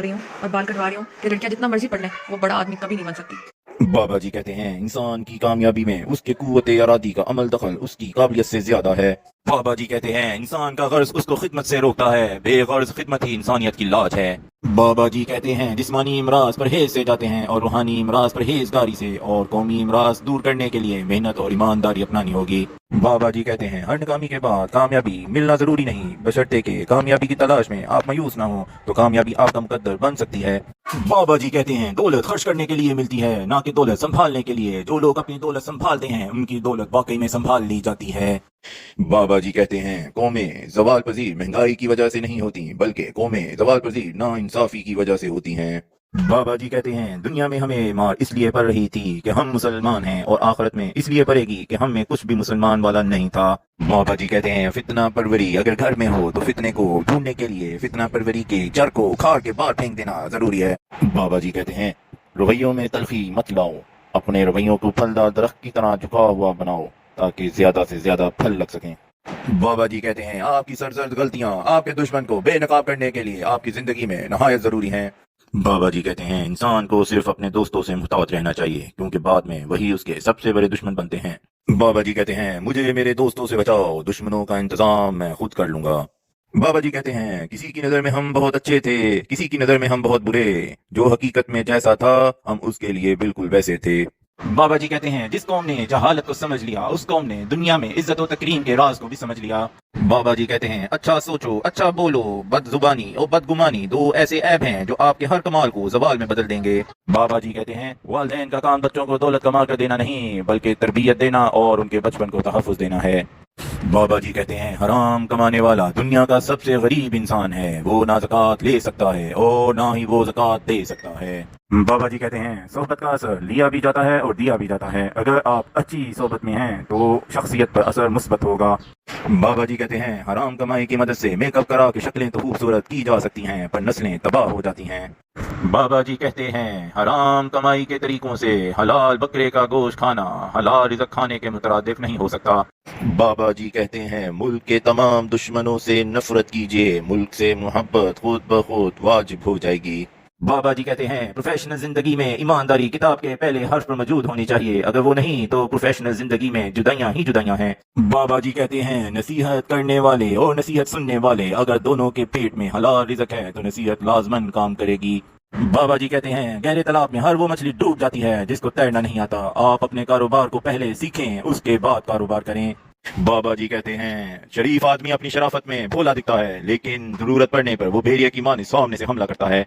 हो रही हूँ और बाल कटवा रही हूँ कि लड़कियां जितना मर्जी पढ़ लें, वो बड़ा आदमी कभी नहीं बन सकती। बाबा जी कहते हैं इंसान की कामयाबी में उसके कुव्वते इरादी का अमल दखल उसकी काबिलियत से ज्यादा है। बाबा जी कहते हैं इंसान का गर्ज उसको खिदमत से रोकता है, बेगर्ज खिदमत ही इंसानियत की लाज है। बाबा जी कहते हैं जिस्मानी इमराज परहेज से जाते हैं और रूहानी इमराज परहेजगारी से, और कौमी इमराज दूर करने के लिए मेहनत और ईमानदारी अपनानी होगी। बाबा जी कहते हैं हर नाकामी के बाद कामयाबी मिलना जरूरी नहीं, बशर्ते के कामयाबी की तलाश में आप मायूस ना हो तो कामयाबी आपका मुकद्दर बन सकती है। बाबा जी कहते हैं दौलत खर्च करने के लिए मिलती है, ना कि दौलत संभालने के लिए। जो लोग अपनी दौलत संभालते हैं उनकी दौलत वाकई में संभाल ली जाती है। बाबा जी कहते हैं कौमें जवाल पजीर महंगाई की वजह से नहीं होती, बल्कि कौमें जवाल पजीर ना इंसाफी की वजह से होती हैं। बाबा जी कहते हैं दुनिया में हमें मार इसलिए पड़ रही थी कि हम मुसलमान हैं, और आखिरत में इसलिए पड़ेगी कि हम में कुछ भी मुसलमान वाला नहीं था। बाबा जी कहते हैं फितना परवरी अगर घर में हो तो फितने को ढूंढने के लिए फितना परवरी के जड़ को उखाड़ के बाहर फेंक देना जरूरी है। बाबा जी कहते हैं रवैयों में तलखी मत लाओ, अपने रवैयों को फलदार दरख्त की तरह झुका हुआ बनाओ ताकि ज्यादा से ज्यादा फल लग सकें। बाबा जी कहते हैं आपकी सरसर्द गलतियां आपके दुश्मन को बेनकाब करने के लिए आपकी जिंदगी में नहायत जरूरी हैं। बाबा जी कहते हैं इंसान को सिर्फ अपने दोस्तों से मुतावत रहना चाहिए, क्योंकि बाद में वही उसके सबसे बड़े दुश्मन बनते हैं। बाबा जी कहते हैं मुझे मेरे दोस्तों से बचाओ, दुश्मनों का इंतजाम मैं खुद कर लूंगा। बाबा जी कहते हैं किसी की नजर में हम बहुत अच्छे थे, किसी की नजर में हम बहुत बुरे, जो हकीकत में जैसा था हम उसके लिए बिल्कुल वैसे थे। बाबा जी कहते हैं जिस कौम ने जहालत को समझ लिया उस कौम ने दुनिया में इज्जत और तकरीम के राज को भी समझ लिया। बाबा जी कहते हैं अच्छा सोचो, अच्छा बोलो, बदजुबानी और बदगुमानी दो ऐसे ऐब हैं जो आपके हर कमाल को जवाल में बदल देंगे। बाबा जी कहते हैं वालिदैन का काम बच्चों को दौलत कमा कर देना नहीं, बल्कि तरबियत देना और उनके बचपन को तहफ़्फ़ुज़ देना है। बाबा जी कहते हैं हराम कमाने वाला दुनिया का सबसे गरीब इंसान है, वो ना ज़कात ले सकता है और ना ही वो ज़कात दे सकता है। बाबा जी कहते हैं सोहबत का असर लिया भी जाता है और दिया भी जाता है, अगर आप अच्छी सोहबत में हैं तो शख्सियत पर असर मुस्बत होगा। बाबा जी कहते हैं हराम कमाई की मदद से मेकअप करा के शक्लें तो खूबसूरत की जा सकती हैं पर नस्लें तबाह हो जाती हैं। बाबा जी कहते हैं हराम कमाई के तरीकों से हलाल बकरे का गोश्त खाना हलाल रिज़्क़ खाने के मुतरादिफ नहीं हो सकता। बाबा जी कहते हैं मुल्क के तमाम दुश्मनों से नफरत कीजिए, मुल्क से मोहब्बत खुद ब खुद वाजिब हो जाएगी। बाबा जी कहते हैं प्रोफेशनल जिंदगी में ईमानदारी किताब के पहले हर्फ पर मौजूद होनी चाहिए, अगर वो नहीं तो प्रोफेशनल जिंदगी में जुदाइयां ही जुदाइयां हैं। बाबा जी कहते हैं नसीहत करने वाले और नसीहत सुनने वाले अगर दोनों के पेट में हलाल रिज़्क़ है तो नसीहत लाजमन काम करेगी। बाबा जी कहते हैं गहरे तालाब में हर वो मछली डूब जाती है जिसको तैरना नहीं आता, आप अपने कारोबार को पहले सीखें उसके बाद कारोबार करें। बाबा जी कहते हैं शरीफ आदमी अपनी शराफत में भोला दिखता है, लेकिन जरूरत पड़ने पर वो भेड़िया की मां सामने से हमला करता है।